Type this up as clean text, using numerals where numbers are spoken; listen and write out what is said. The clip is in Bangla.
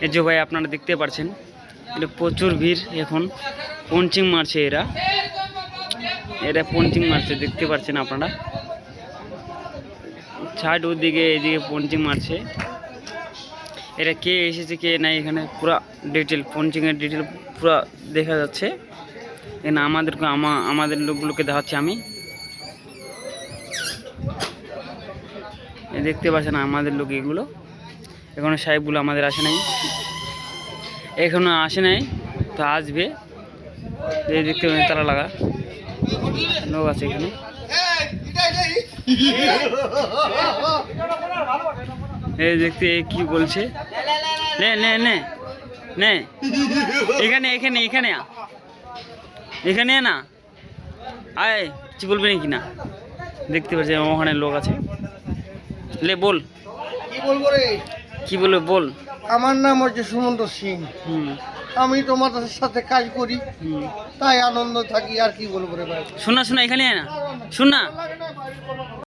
এই যে ভাই আপনারা দেখতে পাচ্ছেন এটা প্রচুর ভিড়। এখন পঞ্চিং মারছে এরা পঞ্চিং মারছে, দেখতে পাচ্ছেন আপনারা। ছাড় ওদিকে এদিকে পঞ্চিং মারছে। এটা কে এসেছে কে নাই এখানে পুরো ডিটেল পঞ্চিংয়ের ডিটেল পুরো দেখা যাচ্ছে। এখানে আমাদের লোকগুলোকে দেখাচ্ছি আমি। দেখতে পাচ্ছেন আমাদের লোক এগুলো। এখনো সাহেবগুলো আমাদের আসে নাই, এখনো আসে নাই, তো আসবে। এই দেখতে পাচ্ছেন তারা লাগা লোক আছে এখানে। এই দেখতে কি বলছে, নে নে নে নে এখানে এখানে এখানে এখানে না আয়, কিছু বলবে নাকি না? দেখতে পাচ্ছি ওখানে লোক আছে। লে বল, কি বলবো রে? কি বলবে বল। আমার নাম হচ্ছে সুমন্ত সিং। আমি তোমাদের সাথে কাজ করি, তাই আনন্দ থাকি। আর কি বলবো রে ভাই? শোনা শোনা এখানে না, শোন না।